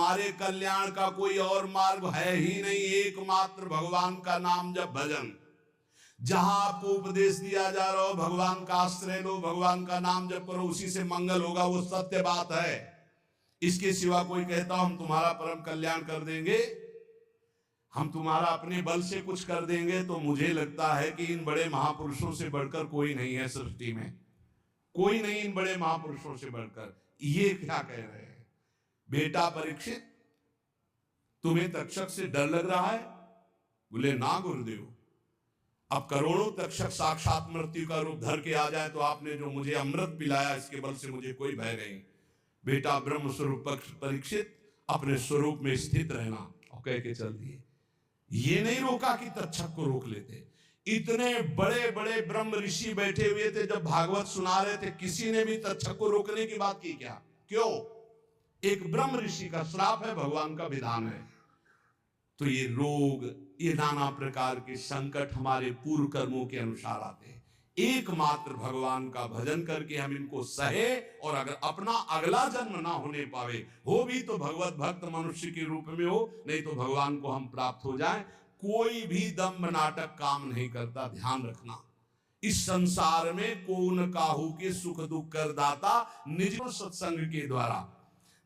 तुम्हारे कल्याण का कोई और मार्ग है ही नहीं, एकमात्र भगवान का नाम जब भजन। जहां आपको उपदेश दिया जा रहा हो भगवान का आश्रय लो, भगवान का नाम जप करो, उसी से मंगल होगा, वो सत्य बात है। इसके सिवा कोई कहता हम तुम्हारा परम कल्याण कर देंगे, हम तुम्हारा अपने बल से कुछ कर देंगे, तो मुझे लगता है कि इन बड़े महापुरुषों से बढ़कर कोई नहीं है सृष्टि में, कोई नहीं इन बड़े महापुरुषों से बढ़कर। ये क्या कह रहे हैं? बेटा परीक्षित, तुम्हें तक्षक से डर लग रहा है? बोले ना गुरुदेव, अब करोड़ों तक्षक साक्षात मृत्यु का रूप धर के आ जाए तो आपने जो मुझे अमृत पिलाया इसके बल से मुझे कोई भय नहीं। बेटा ब्रह्म स्वरूप परीक्षित, अपने स्वरूप में स्थित रहना, और कह के चल दिए। ये नहीं रोका कि तक्षक को रोक लेते। इतने बड़े बड़े ब्रह्म ऋषि बैठे हुए थे, जब भागवत सुना रहे थे, किसी ने भी तक्षक को रोकने की बात की क्या? क्यों? एक ब्रह्म ऋषि का श्राप है, भगवान का विधान है। तो ये रोग, ये नाना प्रकार के संकट हमारे पूर्व कर्मों के अनुसार आते हैं। एकमात्र भगवान का भजन करके हम इनको सहे, और अगर अपना अगला जन्म ना होने पावे, हो भी तो भगवत भक्त मनुष्य के रूप में हो, नहीं तो भगवान को हम प्राप्त हो जाएं। कोई भी दम्भ नाटक काम नहीं करता, ध्यान रखना। इस संसार में कौन काहू के सुख दुख कर दाता, निज सत्संग के द्वारा।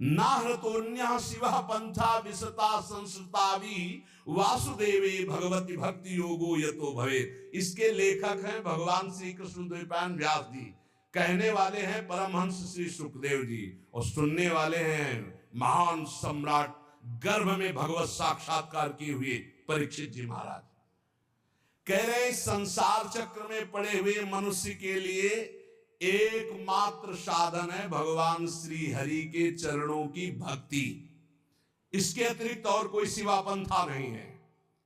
नाहृतोन्यः शिवः पंथा विसता संस्कृतावि वासुदेवे भगवती भक्ति योगो यतो भवेत्। इसके लेखक हैं भगवान श्री कृष्ण द्वैपायन व्यास जी, कहने वाले हैं परमहंस श्री सुखदेव जी, और सुनने वाले हैं महान सम्राट, गर्भ में भगवत साक्षात्कार किए हुए परीक्षित जी महाराज। कह रहे संसार चक्र में पड़े हुए मनुष्य के लिए एकमात्र साधन है भगवान श्री हरि के चरणों की भक्ति। इसके अतिरिक्त और कोई सिवा पंथा नहीं है।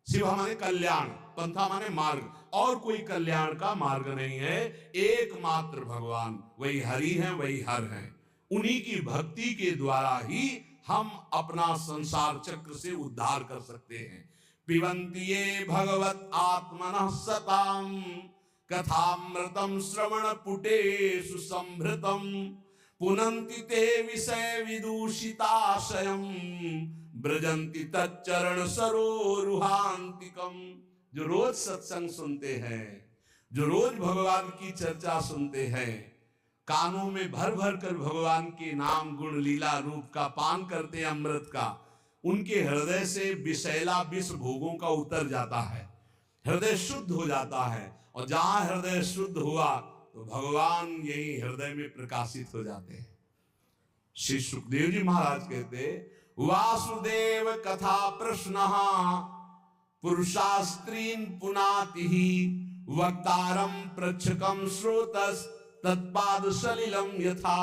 सिवा माने कल्याण, पंथा माने मार्ग, और कोई कल्याण का मार्ग नहीं है। एकमात्र भगवान, वही हरि हैं, वही हर हैं। उन्हीं की भक्ति के द्वारा ही हम अपना संसार चक्र से उद्धार कर सकते हैं। पिबन्ति ये भगवत आत्मनः सताम कथामृतम श्रवण पुटेषु संभृतम पुनन्ति ते विषय विदूषिताशयम ब्रजन्ति तच्चरण सरोरुहान्तिकम। जो रोज सत्संग सुनते हैं, जो रोज भगवान की चर्चा सुनते हैं, कानों में भर भर कर भगवान के नाम गुण लीला रूप का पान करते हैं, अमृत का, उनके हृदय से विषैला विष भोगों का उतर जाता है, हृदय शुद्ध हो जाता है। और जहां हृदय शुद्ध हुआ तो भगवान यही हृदय में प्रकाशित हो जाते हैं। श्री सुखदेव जी महाराज कहते, वासुदेव कथा प्रश्न पुरुषास्त्रीन पुनाति वक्तारम प्रच्छकम श्रोतस तत्पाद सलिलम यथा।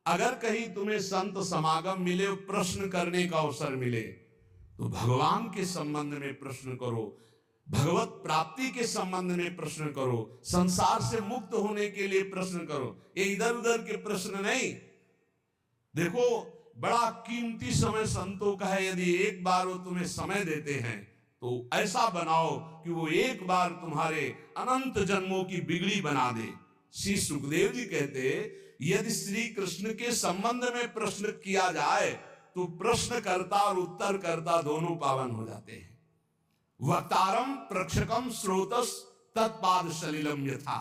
अगर कहीं तुम्हें संत समागम मिले, प्रश्न करने का अवसर मिले, तो भगवान के संबंध में प्रश्न करो, भगवत प्राप्ति के संबंध में प्रश्न करो, संसार से मुक्त होने के लिए प्रश्न करो। ये इधर उधर के प्रश्न नहीं। देखो, बड़ा कीमती समय संतों का है। यदि एक बार वो तुम्हें समय देते हैं तो ऐसा बनाओ कि वो एक बार तुम्हारे अनंत जन्मों की बिगड़ी बना दे। श्री सुखदेव जी कहते, यदि श्री कृष्ण के संबंध में प्रश्न किया जाए तो प्रश्नकर्ता और उत्तरकर्ता दोनों पावन हो जाते हैं। वक्तारम प्रक्षकम श्रोतस तत्पाद सलिलम यथा।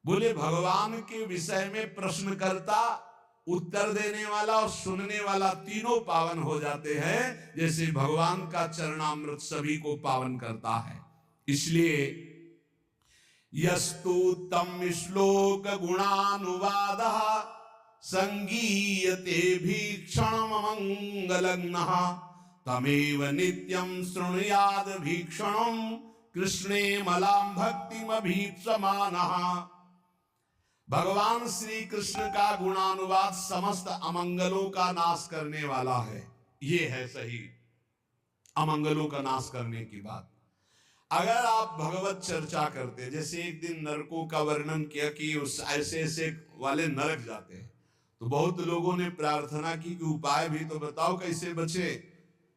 बोले भगवान के विषय में प्रश्नकर्ता, उत्तर देने वाला और सुनने वाला तीनों पावन हो जाते हैं, जैसे भगवान का चरणामृत सभी को पावन करता है। इसलिए यस्तु तम श्लोक गुणानुवादः संगीयते भीक्षण मंगलग्नः तमेव नित्यं शृणुयाद भीक्षणं कृष्णे मलां भक्तिमभीप्समानः। भगवान श्री कृष्ण का गुणानुवाद समस्त अमंगलों का नाश करने वाला है। ये है सही अमंगलों का नाश करने की बात। अगर आप भगवत चर्चा करते, जैसे एक दिन नरकों का वर्णन किया कि उस ऐसे ऐसे वाले नरक जाते हैं, तो बहुत लोगों ने प्रार्थना की कि उपाय भी तो बताओ कैसे बचे।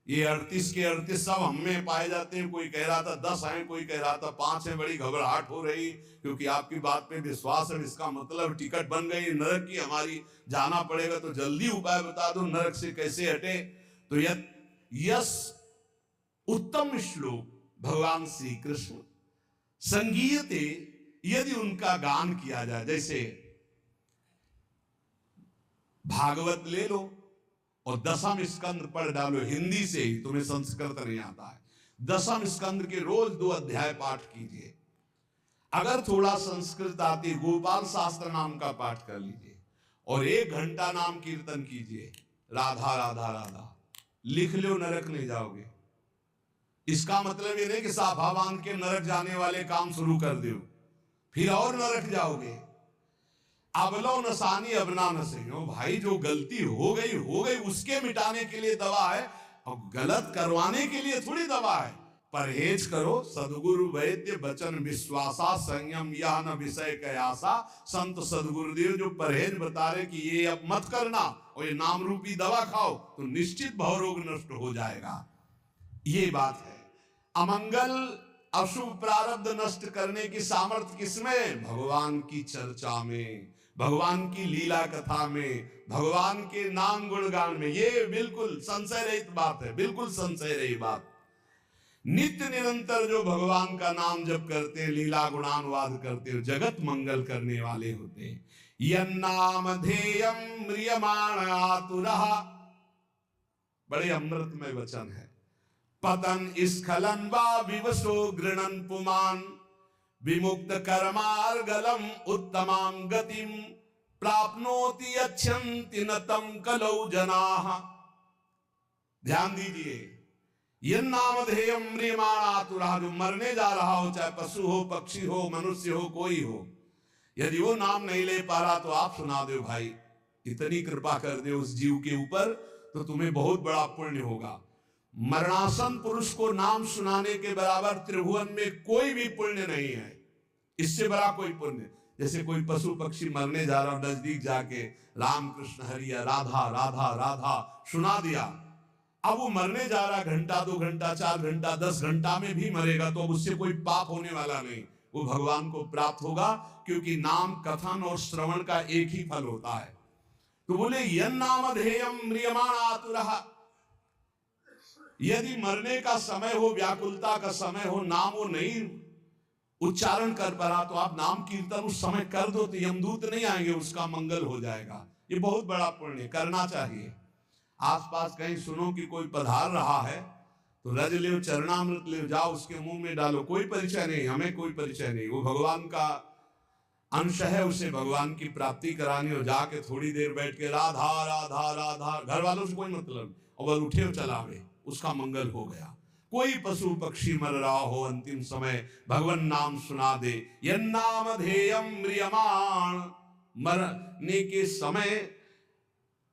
ये 38 के 38 सब हम में पाए जाते हैं। कोई कह रहा था 10 हैं, कोई कह रहा था 5 हैं। बड़ी घबराहट हो रही क्योंकि आपकी बात पे विश्वास है। इसका मतलब टिकट बन गई नरक की हमारी, जाना पड़ेगा। तो जल्दी उपाय बता दो नरक से कैसे हटे। तो यस उत्तम श्लोक भगवान श्री कृष्ण संगीयते, यदि उनका गान किया जाए, जैसे भागवत ले लो और 10वें स्कंद पढ़ डालो हिंदी से ही, तुम्हें संस्कृत नहीं आता है। 10वें स्कंद के रोज 2 अध्याय पाठ कीजिए। अगर थोड़ा संस्कृत आती, गोपाल शास्त्र नाम का पाठ कर लीजिए और 1 घंटा नाम कीर्तन कीजिए, राधा राधा राधा, लिख लो, नरक नहीं जाओगे। इसका मतलब ये नहीं कि साफा बांध के नरक जाने वाले काम शुरू कर दो फिर और नरक जाओगे। अबलो नसानी अबना नसो, भाई जो गलती हो गई उसके मिटाने के लिए दवा है, और गलत करवाने के लिए थोड़ी दवा है। परहेज करो, सदगुरु वैद्य वचन विश्वासा, संयम यह न विषय कयासा। संत सदगुरुदेव जो परहेज बता रहे कि ये अब मत करना और ये नाम रूपी दवा खाओ तो निश्चित भवरोग नष्ट हो जाएगा। ये बात है। अमंगल अशुभ प्रारब्ध नष्ट करने की सामर्थ्य किसमें? भगवान की चर्चा में, भगवान की लीला कथा में, भगवान के नाम गुणगान में। ये बिल्कुल संशय रहित बात है, बिल्कुल संशय रहित बात। नित्य निरंतर जो भगवान का नाम जप करते हैं, लीला गुणानुवाद करते हैं, जगत मंगल करने वाले होते हैं। यन्नाम ध्येयम म्रियमाण आतुरः, बड़े अमृतमय वचन है। पतन स्खलन वा विवशो गृणन पुमान, विमुक्त कर्मार्गलम उत्तमां गतिम, प्राप्नोति यच्छन्ति न तम कलौ जनाः। ध्यान दीजिए, यन्नामधेयं म्रियमाण आतुरः, जो मरने जा रहा हो, चाहे पशु हो, पक्षी हो, मनुष्य हो, कोई हो, यदि वो नाम नहीं ले पा रहा तो आप सुना दो भाई, इतनी कृपा कर दे उस जीव के ऊपर तो तुम्हें बहुत बड़ा पुण्य होगा। मरणासन पुरुष को नाम सुनाने के बराबर त्रिभुवन में कोई भी पुण्य नहीं है, इससे बड़ा कोई पुण्य। जैसे कोई पशु पक्षी मरने जा रहा, नजदीक जाके राम कृष्ण हरि राधा राधा राधा सुना दिया, अब वो मरने जा रहा, घंटा 2 घंटा 4 घंटा 10 घंटा में भी मरेगा तो अब उससे कोई पाप होने वाला नहीं, वो भगवान को प्राप्त होगा, क्योंकि नाम कथन और श्रवण का एक ही फल होता है। तो बोले यन्नामधेयं म्रियमाण आतुरः, यदि मरने का समय हो, व्याकुलता का समय हो, नाम वो नहीं उच्चारण कर पा रहा तो आप नाम कीर्तन उस समय कर दो तो यमदूत नहीं आएंगे, उसका मंगल हो जाएगा। ये बहुत बड़ा पुण्य, करना चाहिए। आसपास कहीं सुनो कि कोई पधार रहा है तो रज ले, चरणामृत ले जाओ, उसके मुंह में डालो, कोई परिचय नहीं, हमें कोई परिचय नहीं, वो भगवान का अंश है, उसे भगवान की प्राप्ति करानी हो। जाके थोड़ी देर बैठ के राधा राधा राधा, घर वालों से कोई मतलब, और वह उठे चलावे, उसका मंगल हो गया। कोई पशु पक्षी मर रहा हो, अंतिम समय भगवान नाम सुना दे, यन्नामधेयं म्रियमाण, मरने के समय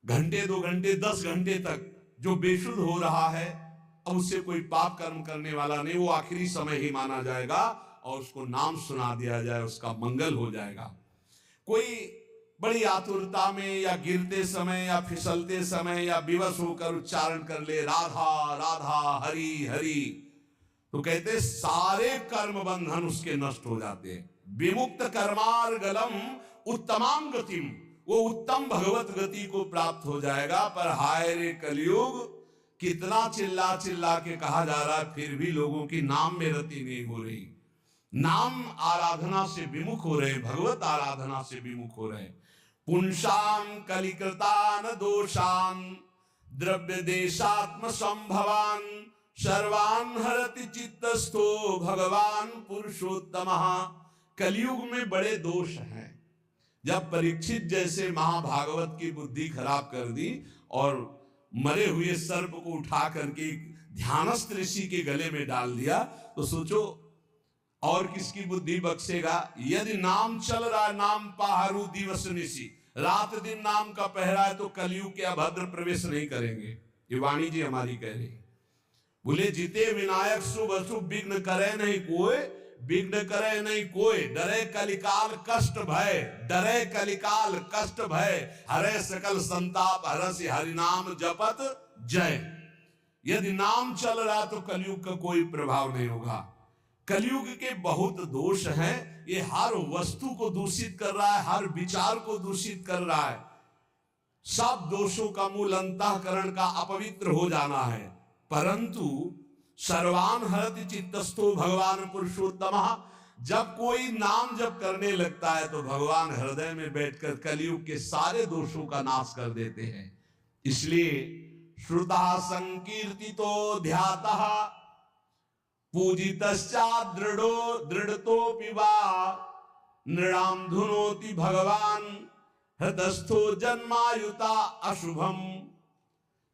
घंटे 2 घंटे 10 घंटे तक जो बेशुद्ध हो रहा है, अब उससे कोई पाप कर्म करने वाला नहीं, वो आखिरी समय ही माना जाएगा और उसको नाम सुना दिया जाए, उसका मंगल हो जाएगा। कोई बड़ी आतुरता में या गिरते समय या फिसलते समय या विवश होकर उच्चारण कर ले राधा राधा हरि हरि, तो कहते सारे कर्म बंधन उसके नष्ट हो जाते हैं। विमुक्त कर्मार्गलम उत्तमां गतिम, वो उत्तम भगवत गति को प्राप्त हो जाएगा। पर हाय रे कलयुग, कितना चिल्ला चिल्ला के कहा जा रहा है, फिर भी लोगों की नाम में रति नहीं हो रही, नाम आराधना से विमुख हो रहे, भगवत आराधना से विमुख हो रहे। पुंसाम कलिकृतान दोषान द्रव्य देशात्म संभवान, सर्वान हरति चित्तस्थो भगवान पुरुषोत्तमः। कलयुग में बड़े दोष हैं। जब परीक्षित जैसे महाभागवत की बुद्धि खराब कर दी और मरे हुए सर्प को उठा करके ध्यानस्थ ऋषि के गले में डाल दिया, तो सोचो और किसकी बुद्धि बख्शेगा। यदि नाम चल रहा, नाम पहारू दिवस निशी, रात दिन नाम का पहरा है, तो कलयुग के अभद्र प्रवेश नहीं करेंगे। ये वाणी जी हमारी कह रही। बोले जिते विनायक शुभ अशुभ विघ्न करे नहीं कोई, विघ्न करे नहीं कोई, डरे कलिकाल कष्ट भय, डरे कलिकाल कष्ट भय, हरे सकल संताप हरसि हरिनाम जपत जय। यदि नाम चल रहा तो कलयुग का कोई प्रभाव नहीं होगा। कलयुग के बहुत दोष हैं, ये हर वस्तु को दूषित कर रहा है, हर विचार को दूषित कर रहा है। सब दोषों का मूल अंतःकरण का अपवित्र हो जाना है। परंतु सर्वान हरति चित्तस्थो भगवान पुरुषोत्तमः, जब कोई नाम जब करने लगता है तो भगवान हृदय में बैठकर कलयुग के सारे दोषों का नाश कर देते हैं। इसलिए श्रुता संकीर्तितो ध्यातः पूजितश्चा दृढ़तोऽपि वा नृणाम धुनोति भगवान हृदस्थो जन्मायुता अशुभम।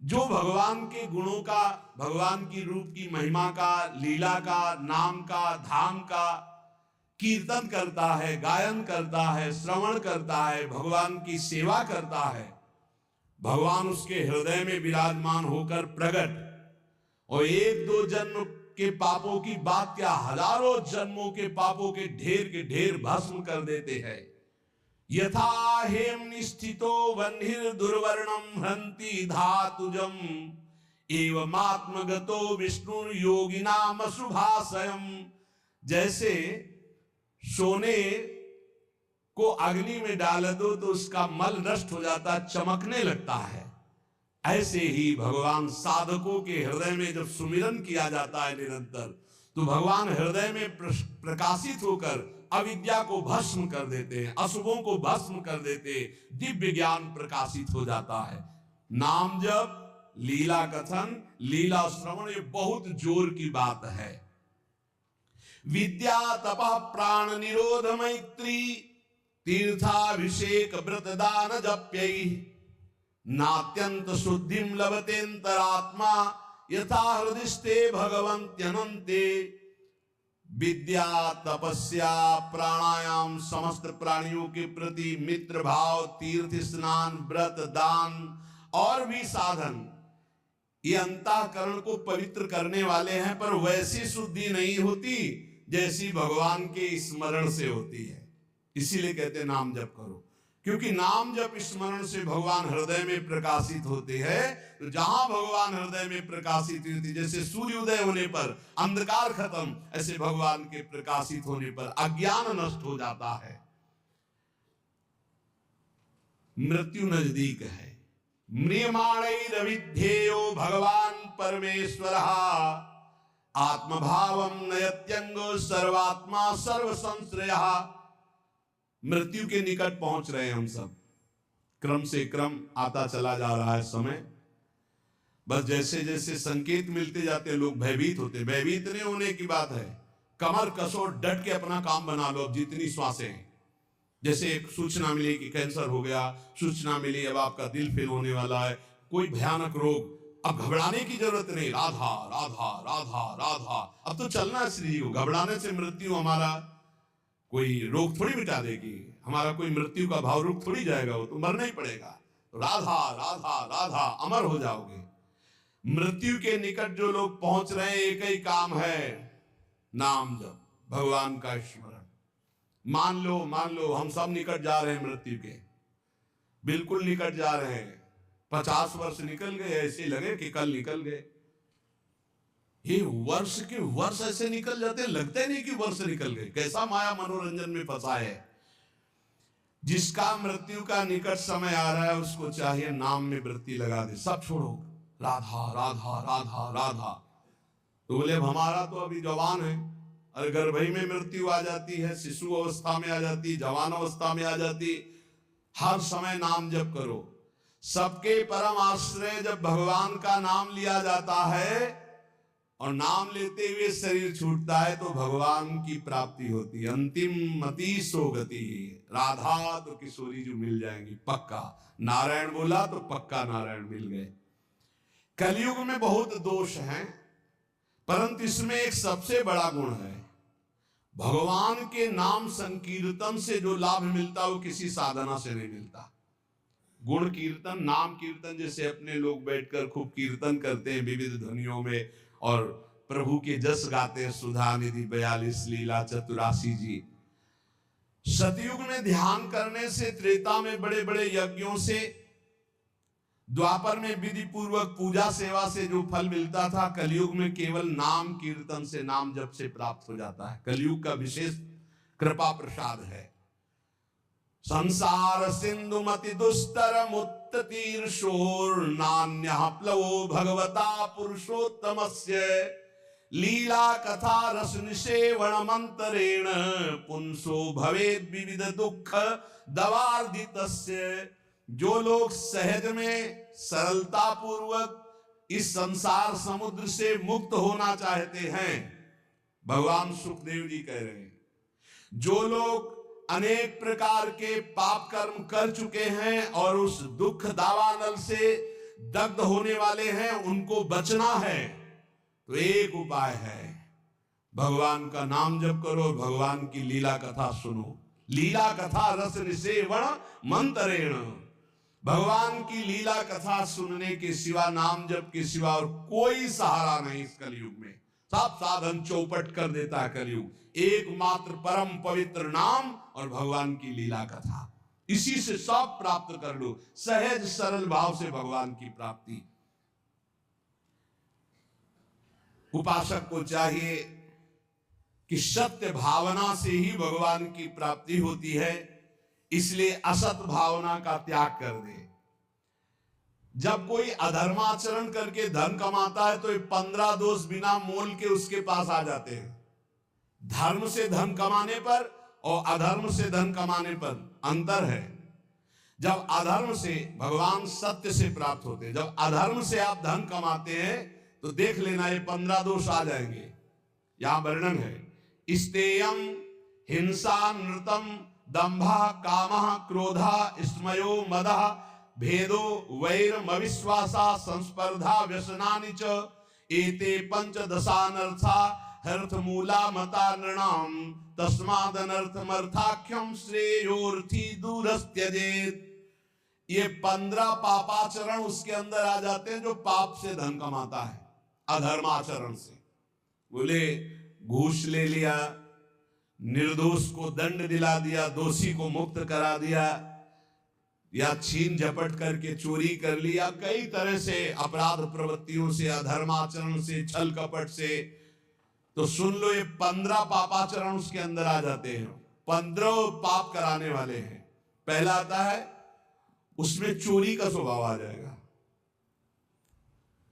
जो भगवान के गुणों का, भगवान की रूप की महिमा का, लीला का, नाम का, धाम का कीर्तन करता है, गायन करता है, श्रवण करता है, भगवान की सेवा करता है, भगवान उसके हृदय में विराजमान होकर प्रकट, और एक दो जन्म के पापों की बात क्या, हजारों जन्मों के पापों के ढेर भस्म कर देते हैं। यथा हेम निष्ठितो वह्निर दुर्वर्णम हंति धातुजम एवमात्मगतो विष्णु योगिनाम अशुभाशयम। जैसे सोने को अग्नि में डाल दो तो उसका मल नष्ट हो जाता, चमकने लगता है, ऐसे ही भगवान साधकों के हृदय में जब सुमिरन किया जाता है निरंतर, तो भगवान हृदय में प्रकाशित होकर अविद्या को भस्म कर देते हैं, अशुभों को भस्म कर देते, दिव्य ज्ञान प्रकाशित हो जाता है। नाम जप, लीला कथन, लीला श्रवण, ये बहुत जोर की बात है। विद्या तपः प्राण निरोध मैत्री तीर्थाभिषेक व्रत दान जप्यै नात्यंत शुद्धिम लभतेन्तरात्मा यथा हृदिस्ते भगवन्त्यनन्ते। विद्या, तपस्या, प्राणायाम, समस्त प्राणियों के प्रति मित्र भाव, तीर्थ स्नान, व्रत दान और भी साधन, ये अंतःकरण को पवित्र करने वाले हैं, पर वैसी शुद्धि नहीं होती जैसी भगवान के स्मरण से होती है। इसीलिए कहते नाम जप करो, क्योंकि नाम जप स्मरण से भगवान हृदय में प्रकाशित होते हैं। तो जहां भगवान हृदय में प्रकाशित होती, जैसे सूर्योदय होने पर अंधकार खत्म, ऐसे भगवान के प्रकाशित होने पर अज्ञान नष्ट हो जाता है। मृत्यु नजदीक है। म्रियमाणैरविध्येयो भगवान परमेश्वरः आत्मभावम नयत्यंगो सर्वात्मा सर्व संश्रयः। मृत्यु के निकट पहुंच रहे हैं हम सब, क्रम से क्रम आता चला जा रहा है समय। बस जैसे जैसे संकेत मिलते जाते लोग भयभीत होते। भयभीत नहीं होने की बात है, कमर कसो, डट के अपना काम बना लो। अब जितनी श्वासें हैं, जैसे एक सूचना मिली कि कैंसर हो गया, सूचना मिली अब आपका दिल फेल होने वाला है, कोई भयानक रोग, अब घबराने की जरूरत नहीं। राधा राधा राधा राधा, अब तो चलना है श्री जी को। घबराने से मृत्यु हमारा कोई रोग थोड़ी मिटा देगी, हमारा कोई मृत्यु का भाव रुक थोड़ी जाएगा, वो तो मरना ही पड़ेगा। राधा राधा राधा, अमर हो जाओगे। मृत्यु के निकट जो लोग पहुंच रहे हैं, एक ही काम है, नाम जप, भगवान का स्मरण। मान लो हम सब निकट जा रहे हैं मृत्यु के, बिल्कुल निकट जा रहे हैं। 50 वर्ष निकल गए, ऐसे लगे कि कल निकल गए। ये वर्ष के वर्ष ऐसे निकल जाते, लगते नहीं कि वर्ष निकल गए। कैसा माया मनोरंजन में फंसा है। जिसका मृत्यु का निकट समय आ रहा है, उसको चाहिए नाम में वृत्ति लगा दे, सब छोड़ो, राधा राधा राधा राधा। तो बोले हमारा तो अभी जवान है, अरे गर्भ में मृत्यु आ जाती है, शिशु अवस्था में आ जाती, जवान अवस्था में आ जाती। हर समय नाम जप करो। सबके परम आश्रय जब भगवान का नाम लिया जाता है और नाम लेते हुए शरीर छूटता है, तो भगवान की प्राप्ति होती है। अंतिम मति सो गति। राधा तो किशोरी जो मिल जाएंगी पक्का, नारायण बोला तो पक्का नारायण मिल गए। कलयुग में बहुत दोष हैं, परंतु इसमें एक सबसे बड़ा गुण है, भगवान के नाम संकीर्तन से जो लाभ मिलता है वो किसी साधना से नहीं मिलता। गुण कीर्तन, नाम कीर्तन, जैसे अपने लोग बैठकर खूब कीर्तन करते हैं विविध ध्वनियों में और प्रभु के जस गाते हैं, सुधा निधि 42 लीला चतुरासी जी। सतयुग में ध्यान करने से, त्रेता में बड़े बड़े यज्ञों से द्वापर में विधि पूर्वक पूजा सेवा से जो फल मिलता था, कलयुग में केवल नाम कीर्तन से, नाम जप से प्राप्त हो जाता है। कलयुग का विशेष कृपा प्रसाद है। संसार सिंधु मति दुस्तर मुत्तीर्षोर नान्यः प्लवो भगवता पुरुषोत्तमस्य लीला कथा रस निषेवण मंतरेण पुंसो भवेद विविध दुख दवार्दितस्य। जो लोग सहज में सरलता पूर्वक इस संसार समुद्र से मुक्त होना चाहते हैं, भगवान सुखदेव जी कह रहे हैं, जो लोग अनेक प्रकार के पाप कर्म कर चुके हैं और उस दुख दावानल से दग्ध होने वाले हैं, उनको बचना है तो एक उपाय है, भगवान का नाम जप करो, भगवान की लीला कथा सुनो। लीला कथा रस निषेवण मंतरेण, भगवान की लीला कथा सुनने के सिवा, नाम जप के सिवा और कोई सहारा नहीं इस कलयुग में। सब साधन चौपट कर देता है कलयुग। एकमात्र परम पवित्र नाम और भगवान की लीला कथा, इसी से सब प्राप्त कर लो, सहज सरल भाव से भगवान की प्राप्ति। उपासक को चाहिए कि सत्य भावना से ही भगवान की प्राप्ति होती है, इसलिए असत भावना का त्याग कर दे। जब कोई अधर्माचरण करके धन कमाता है तो ये 15 दोष बिना मोल के उसके पास आ जाते हैं। धर्म से धन कमाने पर और अधर्म से धन कमाने पर अंतर है। जब अधर्म से, भगवान सत्य से प्राप्त होते हैं, जब अधर्म से आप धन कमाते हैं तो देख लेना ये 15 दोष आ जाएंगे। यहां वर्णन है, स्तेयम हिंसा नृतम दंभा कामः क्रोधा स्मयो मदः भेदो वैरम अविश्वासा संस्पर्धा व्यसनानि च एते पंचदशानर्था अर्थमूला मता नृणाम तस्मादनर्थमर्थाख्यम श्रेयोर्थी दूरस्त्यजेत। ये 15 पापाचरण उसके अंदर आ जाते हैं जो पाप से धन कमाता है, अधर्माचरण से। बोले घूस ले लिया, निर्दोष को दंड दिला दिया, दोषी को मुक्त करा दिया, या छीन झपट करके चोरी कर लिया, कई तरह से अपराध प्रवृत्तियों से, अधर्माचरण से, छल कपट से। तो सुन लो, ये 15 पापाचरण उसके अंदर आ जाते हैं, 15 पाप कराने वाले हैं। पहला आता है, उसमें चोरी का स्वभाव आ जाएगा,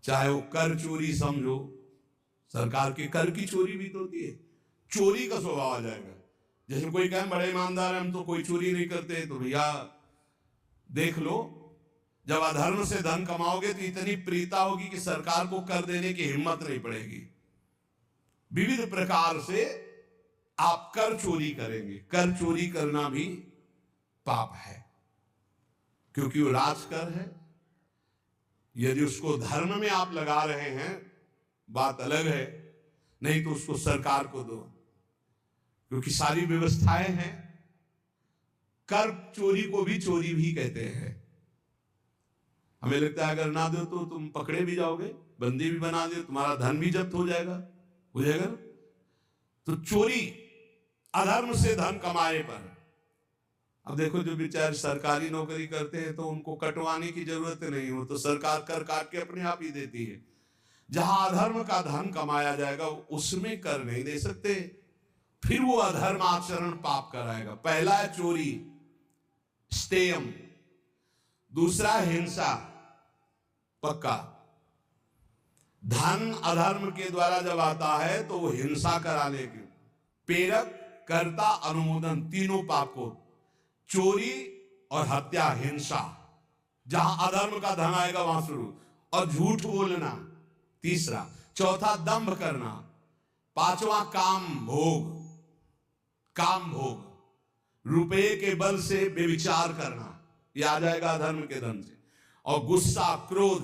चाहे वो कर चोरी समझो, सरकार के कर की चोरी भी तो होती है, चोरी का स्वभाव आ जाएगा। जैसे कोई कहे बड़े ईमानदार हैं हम तो कोई चोरी नहीं करते, तो भैया देख लो, जब अधर्म से धन कमाओगे तो इतनी प्रीता होगी कि सरकार को कर देने की हिम्मत नहीं पड़ेगी। विविध प्रकार से आप कर चोरी करेंगे। कर चोरी करना भी पाप है, क्योंकि वो राजकर है। यदि उसको धर्म में आप लगा रहे हैं बात अलग है, नहीं तो उसको सरकार को दो, क्योंकि सारी व्यवस्थाएं हैं। कर चोरी को भी चोरी भी कहते हैं। हमें लगता है अगर ना दो तो तुम पकड़े भी जाओगे, बंदी भी बना दो, तुम्हारा धन भी जब्त हो जाएगा ना। तो चोरी अधर्म से धन कमाए पर, अब देखो जो बेचारे सरकारी नौकरी करते हैं तो उनको कटवाने की जरूरत नहीं हो, तो सरकार कर काट के अपने आप ही देती है। जहां अधर्म का धन कमाया जाएगा उसमें कर नहीं दे सकते, फिर वो अधर्म आचरण पाप कराएगा। पहला है चोरी, स्तेयम। दूसरा हिंसा, पक्का। धन अधर्म के द्वारा जब आता है तो वो हिंसा कराने की, प्रेरक, कर्ता, अनुमोदन, तीनों पाप को, चोरी और हत्या, हिंसा। जहां अधर्म का धन आएगा वहां शुरू। और झूठ बोलना तीसरा। चौथा दंभ करना। पांचवा काम भोग, काम भोग, रुपये के बल से बेविचार करना, यह आ जाएगा अधर्म के धन से। और गुस्सा, क्रोध,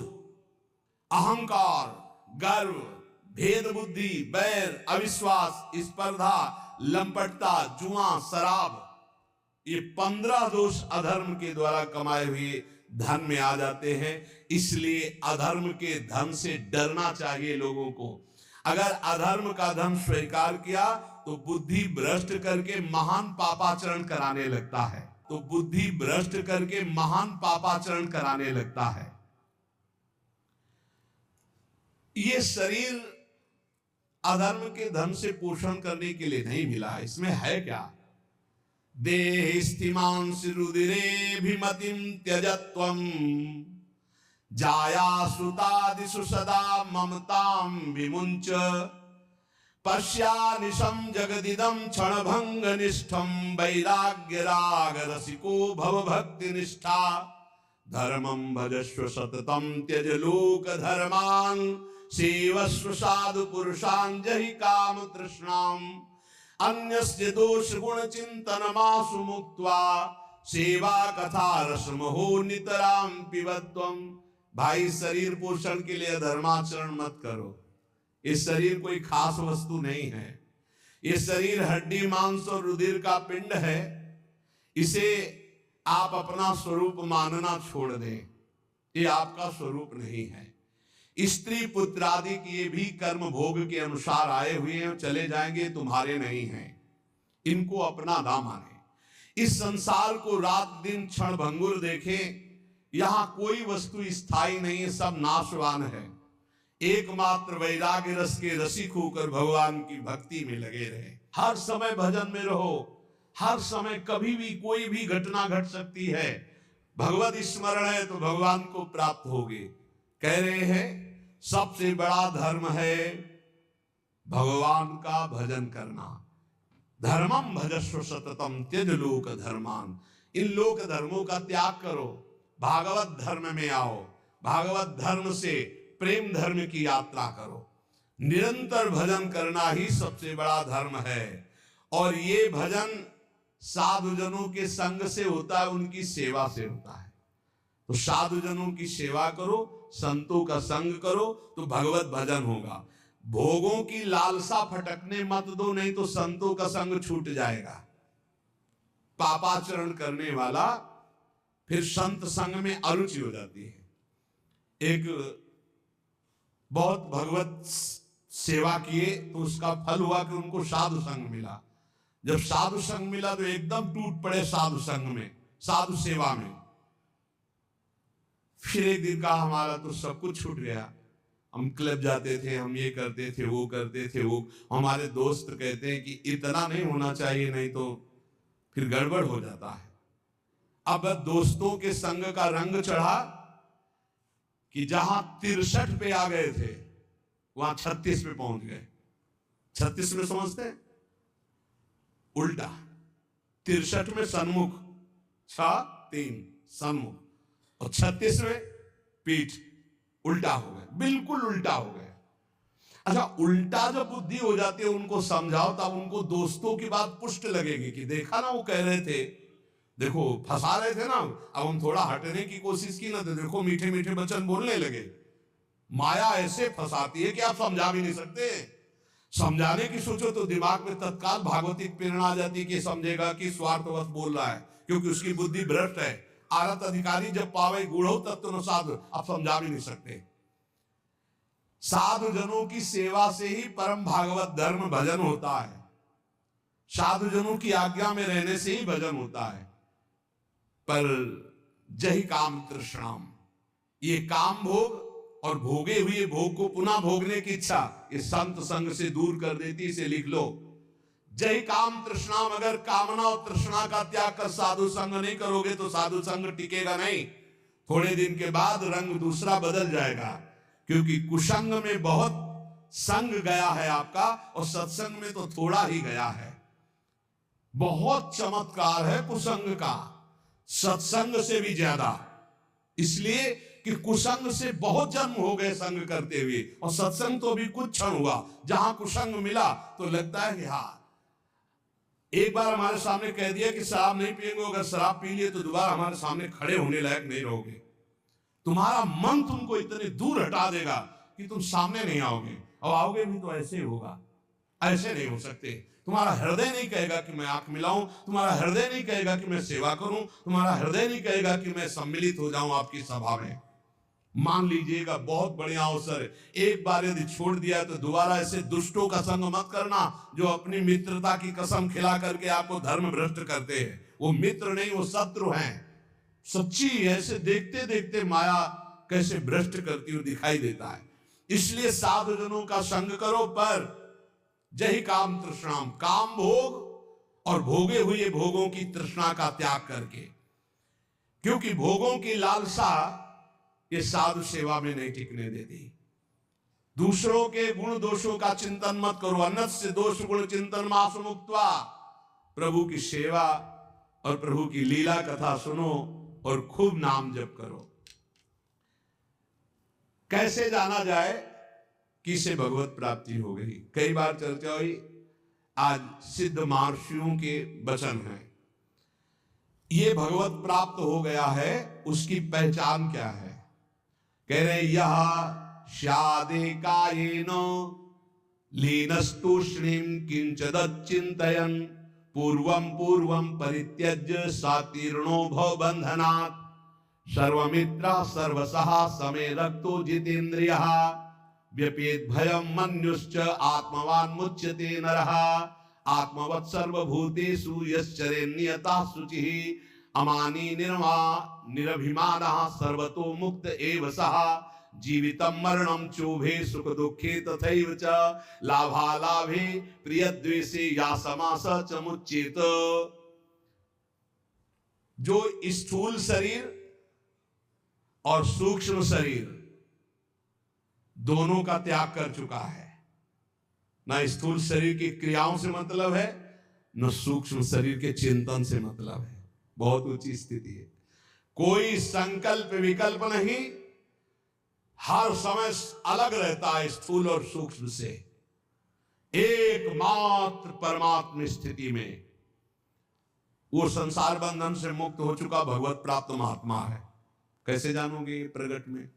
अहंकार, गर्व, भेद बुद्धि, बैर, अविश्वास, स्पर्धा, लंपटता, जुआ, शराब, ये 15 दोष अधर्म के द्वारा कमाए हुए धन में आ जाते हैं। इसलिए अधर्म के धन से डरना चाहिए लोगों को। अगर अधर्म का धन स्वीकार किया तो बुद्धि भ्रष्ट करके महान पापाचरण कराने लगता है, तो बुद्धि भ्रष्ट करके महान पापाचरण कराने लगता है। ये शरीर अधर्म के धन से पोषण करने के लिए नहीं मिला। इसमें है क्या? देह स्थिमांसि रुदिरे भिमतिम त्यजत्वम जाया सुतादिषु सदा ममताम विमुंच पश्यानिशं जगदिदं क्षणभंग निष्ठम वैराग्य राग रसिको भव भक्ति निष्ठा धर्मं भजस्व सततं त्यज लोक धर्मान् सेवस्व साधु पुरुषान् जहि काम तृष्णाम् अन्यस्य दोष गुण चिंतनमासु मुक्त्वा सेवा कथा रसमहो नितराम पिबत्वम। भाई, शरीर पोषण के लिए धर्माचरण मत करो। इस शरीर कोई खास वस्तु नहीं है। ये शरीर हड्डी मांस और रुधिर का पिंड है। इसे आप अपना स्वरूप मानना छोड़ दें। ये आपका स्वरूप नहीं है। स्त्री पुत्र आदि किए भी कर्म भोग के अनुसार आए हुए हैं, चले जाएंगे, तुम्हारे नहीं हैं। इनको अपना ना माने। इस संसार को रात दिन क्षण भंगुर देखें। यहां कोई वस्तु स्थायी नहीं है, सब नाशवान है। एकमात्र वैराग्य रस के रसिक होकर भगवान की भक्ति में लगे रहे। हर समय भजन में रहो। हर समय कभी भी कोई भी घटना घट सकती है। भगवत स्मरण है तो भगवान को प्राप्त होगे। कह रहे हैं सबसे बड़ा धर्म है भगवान का भजन करना। धर्मम भजस्व सततम त्यज लोक धर्मान। इन लोक धर्मों का त्याग करो, भागवत धर्म में आओ। भागवत धर्म से प्रेम धर्म की यात्रा करो। निरंतर भजन करना ही सबसे बड़ा धर्म है। और ये भजन साधुजनों के संग से होता है, उनकी सेवा से होता है। तो साधुजनों की सेवा करो, संतों का संग करो, तो भगवत भजन होगा। भोगों की लालसा फटकने मत दो, नहीं तो संतों का संग छूट जाएगा। पापाचरण करने वाला फिर संत संग में अरुचि हो जाती है। एक बहुत भगवत सेवा किए तो उसका फल हुआ कि उनको साधु संग मिला। जब साधु संग मिला तो एकदम टूट पड़े साधु संग में, साधु सेवा में। फिर एक दिन कहा हमारा तो सब कुछ छूट गया। हम क्लब जाते थे, हम ये करते थे, वो करते थे। वो हमारे दोस्त कहते हैं कि इतना नहीं होना चाहिए, नहीं तो फिर गड़बड़ हो जाता है। अब दोस्तों के संग का रंग चढ़ा कि जहां 63 पे आ गए थे वहां 36 पे पहुंच गए। 36 में समझते हैं उल्टा, 63 में सन्मुख, 3 सन्मुख, और 36 में पीठ, उल्टा हो गए, बिल्कुल उल्टा हो गए। अच्छा, उल्टा जब बुद्धि हो जाती है उनको समझाओ, तब उनको दोस्तों की बात पुष्ट लगेगी कि देखा ना वो कह रहे थे, देखो फंसा रहे थे ना। अब हम थोड़ा हटने की कोशिश की ना तो देखो मीठे मीठे वचन बोलने लगे। माया ऐसे फंसाती है कि आप समझा भी नहीं सकते। समझाने की सोचो तो दिमाग में तत्काल भागवतिक प्रेरणा आ जाती है कि समझेगा कि स्वार्थवश बोल रहा है, क्योंकि उसकी बुद्धि भ्रष्ट है। आरत अधिकारी जब पावे गूढ़ो तत्व न साधु, आप समझा भी नहीं सकते। साधु जनों की सेवा से ही परम भागवत धर्म भजन होता है। साधु जनों की आज्ञा में रहने से ही भजन होता है। पर जहि काम तृष्णाम, ये काम भोग और भोगे हुए भोग को पुनः भोगने की इच्छा ये संत संग से दूर कर देती। इसे लिख लो, जय काम तृष्णाम। अगर कामना और तृष्णा का त्याग कर साधु संग नहीं करोगे तो साधु संग टिकेगा नहीं। थोड़े दिन के बाद रंग दूसरा बदल जाएगा, क्योंकि कुसंग में बहुत संग गया है आपका और सत्संग में तो थोड़ा ही गया है। बहुत चमत्कार है कुसंग का, सत्संग से भी ज्यादा। इसलिए कि कुसंग से बहुत जन्म हो गए संग करते हुए, और सत्संग तो अभी कुछ क्षण हुआ। जहां कुसंग मिला तो लगता है कि हाँ, एक बार हमारे सामने कह दिया कि शराब नहीं पिएंगे, अगर शराब पी लिए तो दोबारा हमारे सामने खड़े होने लायक नहीं रहोगे। तुम्हारा मन तुमको इतने दूर हटा देगा कि तुम सामने नहीं आओगे, और आओगे भी तो ऐसे होगा। ऐसे नहीं हो सकते। तुम्हारा हृदय नहीं कहेगा कि मैं आंख मिलाऊं, तुम्हारा हृदय नहीं कहेगा कि मैं सेवा करूं, तुम्हारा हृदय नहीं कहेगा कि मैं सम्मिलित हो जाऊं आपकी सभा में। मान लीजिएगा, बहुत बढ़िया अवसर है। एक बार यदि छोड़ दिया तो दोबारा ऐसे दुष्टों का संग मत करना जो अपनी मित्रता की कसम खिला करके आपको धर्म भ्रष्ट करते हैं। वो मित्र नहीं, वो शत्रु हैं। सच्ची ऐसे देखते देखते माया कैसे भ्रष्ट करती हुई दिखाई देता है। इसलिए साधुजनों का संग करो, पर जहि काम तृष्णाम, काम भोग और भोगे हुए भोगों की तृष्णा का त्याग करके, क्योंकि भोगों की लालसा ये साधु सेवा में नहीं टिकने देती। दूसरों के गुण दोषों का चिंतन मत करो, अन्नस्य दोष गुण चिंतन मास मुक्त्वा, प्रभु की सेवा और प्रभु की लीला कथा सुनो और खूब नाम जप करो। कैसे जाना जाए कि इसे भगवत प्राप्ति हो गई? कई बार चर्चा हुई, आज सिद्ध महर्षियों के वचन हैं। ये भगवत प्राप्त हो गया है, उसकी पहचान क्या है? कह रहे यह स्यादे कायेन लीनस्तूष्णीं किंचदच्चिन्तयन् पूर्वं पूर्वं परित्यज्य सातीर्णो भव बंधनात् सर्वमित्रा सर्वसः समे रक्तो जितेन्द्रियः व्यपेत भयं मन्युश्च आत्मवान् मुच्यते नरः आत्मवत् सर्वभूतेषु यश्चरे नियता शुचिः अमानी निरभिमानः सर्वतो मुक्त एव सः जीवितं मरणं चोभे सुख दुखे तथैव च लाभालाभे प्रियद्वेषे या समास च मुच्येत। जो स्थूल शरीर और सूक्ष्म शरीर दोनों का त्याग कर चुका है, ना स्थूल शरीर की क्रियाओं से मतलब है, न सूक्ष्म शरीर के चिंतन से मतलब है। बहुत ऊंची स्थिति है। कोई संकल्प विकल्प नहीं, हर समय अलग रहता है स्थूल और सूक्ष्म से। एकमात्र परमात्म स्थिति में वो संसार बंधन से मुक्त हो चुका भगवत प्राप्त महात्मा है। कैसे जानोगे? प्रगट में,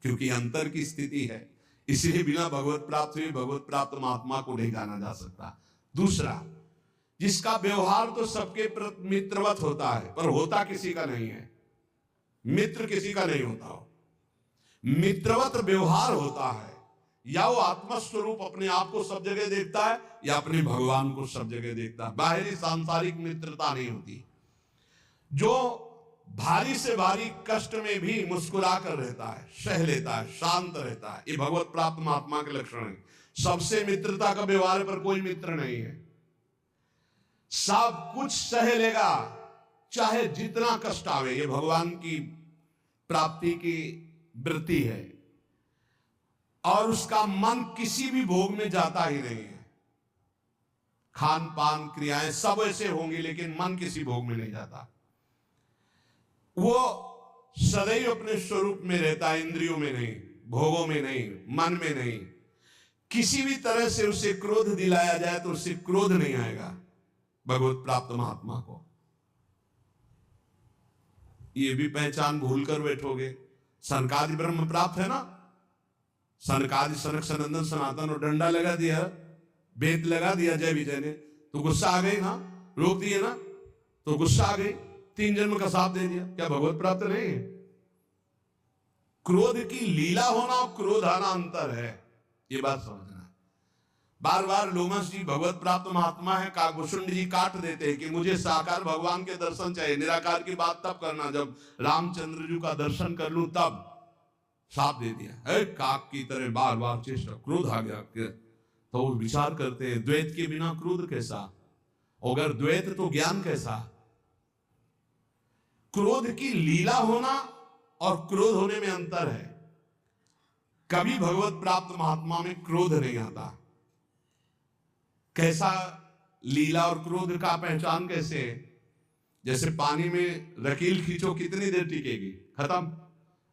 क्योंकि अंतर की स्थिति है, इसलिए बिना भगवत प्राप्त हुए भगवत प्राप्त महात्मा को नहीं जाना जा सकता। दूसरा, जिसका व्यवहार तो सबके प्रति मित्रवत होता है, पर होता किसी का नहीं है। मित्र किसी का नहीं होता हो, मित्रवत व्यवहार होता है। या वो आत्मस्वरूप अपने आप को सब जगह देखता है, या अपने भगवान को सब जगह देखता है। बाहरी सांसारिक मित्रता नहीं होती। जो भारी से भारी कष्ट में भी मुस्कुरा कर रहता है, सह लेता है, शांत रहता है, ये भगवत प्राप्त महात्मा के लक्षण है। सबसे मित्रता का व्यवहार पर कोई मित्र नहीं है। सब कुछ सह लेगा, चाहे जितना कष्ट आवे। ये भगवान की प्राप्ति की वृत्ति है। और उसका मन किसी भी भोग में जाता ही नहीं है। खान पान क्रियाएं सब ऐसे होंगी, लेकिन मन किसी भोग में नहीं जाता। वो सदैव अपने स्वरूप में रहता है, इंद्रियों में नहीं, भोगों में नहीं, मन में नहीं। किसी भी तरह से उसे क्रोध दिलाया जाए तो उससे क्रोध नहीं आएगा भगवत प्राप्त महात्मा को। ये भी पहचान भूलकर बैठोगे। सनकादि ब्रह्म प्राप्त है ना, सनकादि सनक सनंदन सनातन और डंडा लगा दिया, वेद लगा दिया जय विजय ने, तो गुस्सा आ गई ना, रोक दिए ना, तो गुस्सा आ गई, 3 जन्म का साथ दे दिया। क्या भगवत प्राप्त नहीं है? क्रोध की लीला होना और क्रोध आना अंतर है, ये बात समझना है। बार बार लोमस जी भगवत प्राप्त महात्मा है, काकभूषुंड जी काट देते हैं कि मुझे साकार भगवान के दर्शन चाहिए। निराकार की बात तब करना जब रामचंद्र जी का दर्शन कर लूं, तब साफ दे दिया है। काक की तरह बार बार चेष्टा, क्रोध आ गया। तो वो विचार करते हैं, द्वैत के बिना क्रोध कैसा, अगर द्वैत तो ज्ञान कैसा। क्रोध की लीला होना और क्रोध होने में अंतर है। कभी भगवत प्राप्त महात्मा में क्रोध नहीं आता। कैसा लीला और क्रोध का पहचान कैसे है? जैसे पानी में रकील खींचो, कितनी देर टिकेगी, खत्म।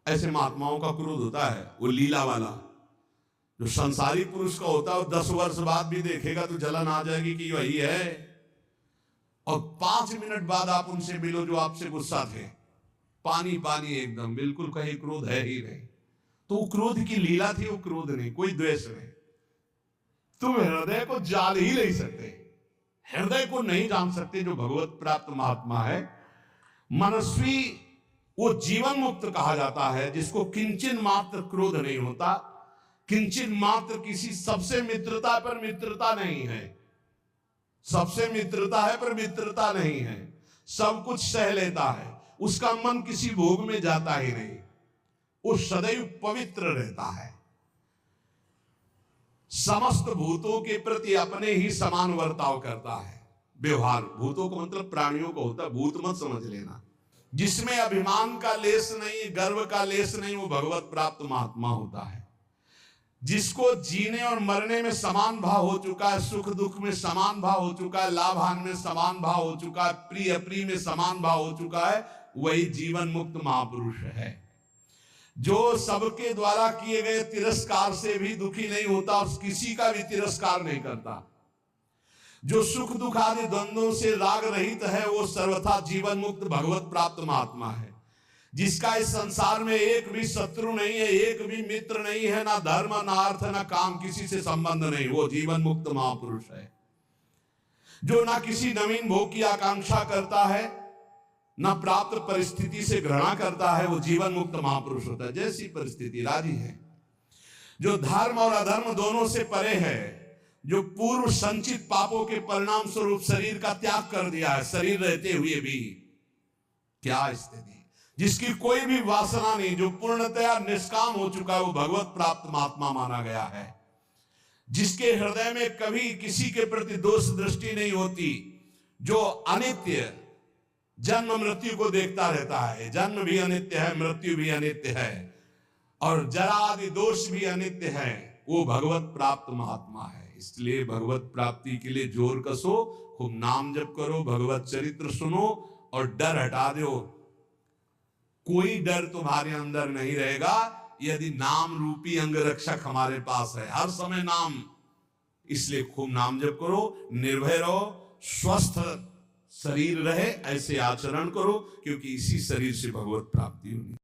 ऐसे महात्माओं का क्रोध होता है, वो लीला वाला। जो संसारिक पुरुष का होता है, वो 10 वर्ष बाद भी देखेगा तो जलन आ जाएगी कि वही है। और 5 मिनट बाद आप उनसे मिलो जो आपसे गुस्सा थे, पानी पानी एकदम, बिल्कुल कहीं क्रोध है ही नहीं। तो वो क्रोध की लीला थी, वो क्रोध नहीं, कोई द्वेष नहीं। तुम हृदय को जान ही नहीं सकते, हृदय को नहीं जान सकते जो भगवत प्राप्त महात्मा है। मनस्वी वो जीवन मुक्त कहा जाता है, जिसको किंचन मात्र क्रोध नहीं होता, किंचन मात्र किसी सबसे मित्रता पर मित्रता नहीं है। सबसे मित्रता है पर मित्रता नहीं है। सब कुछ सह लेता है, उसका मन किसी भोग में जाता ही नहीं, वो सदैव पवित्र रहता है। समस्त भूतों के प्रति अपने ही समान वर्ताव करता है। व्यवहार भूतों को मतलब प्राणियों को होता है, भूत मत समझ लेना। जिसमें अभिमान का लेस नहीं, गर्व का लेस नहीं, वो भगवत प्राप्त महात्मा होता है। जिसको जीने और मरने में समान भाव हो चुका है, सुख दुख में समान भाव हो चुका है, लाभ हानि में समान भाव हो चुका है, प्रिय अप्रिय में समान भाव हो चुका है, वही जीवन मुक्त महापुरुष है। जो सबके द्वारा किए गए तिरस्कार से भी दुखी नहीं होता और किसी का भी तिरस्कार नहीं करता। जो सुख दुख आदि द्वंद्वों से राग रहित है, वो सर्वथा जीवन मुक्त भगवत प्राप्त महात्मा है। जिसका इस संसार में एक भी शत्रु नहीं है, एक भी मित्र नहीं है, ना धर्म ना अर्थ ना काम, किसी से संबंध नहीं, वो जीवन मुक्त महापुरुष है। जो ना किसी नवीन भोग की आकांक्षा करता है, ना प्राप्त परिस्थिति से घृणा करता है, वो जीवन मुक्त महापुरुष होता है। जैसी परिस्थिति राजी है। जो धर्म और अधर्म दोनों से परे है, जो पूर्व संचित पापों के परिणाम स्वरूप शरीर का त्याग कर दिया है, शरीर रहते हुए भी, क्या स्थिति, जिसकी कोई भी वासना नहीं, जो पूर्णतया निष्काम हो चुका है, वो भगवत प्राप्त महात्मा माना गया है। जिसके हृदय में कभी किसी के प्रति दोष दृष्टि नहीं होती, जो अनित्य जन्म मृत्यु को देखता रहता है, जन्म भी अनित्य है, मृत्यु भी अनित्य है, और जरा आदि दोष भी अनित्य है, वो भगवत प्राप्त महात्मा है। इसलिए भगवत प्राप्ति के लिए जोर कसो, खूब नाम जप करो, भगवत चरित्र सुनो और डर हटा दो। कोई डर तुम्हारे अंदर नहीं रहेगा यदि नाम रूपी अंगरक्षक हमारे पास है, हर समय नाम। इसलिए खूब नाम जप करो, निर्भय रहो, स्वस्थ शरीर रहे, ऐसे आचरण करो, क्योंकि इसी शरीर से भगवत प्राप्ति होनी।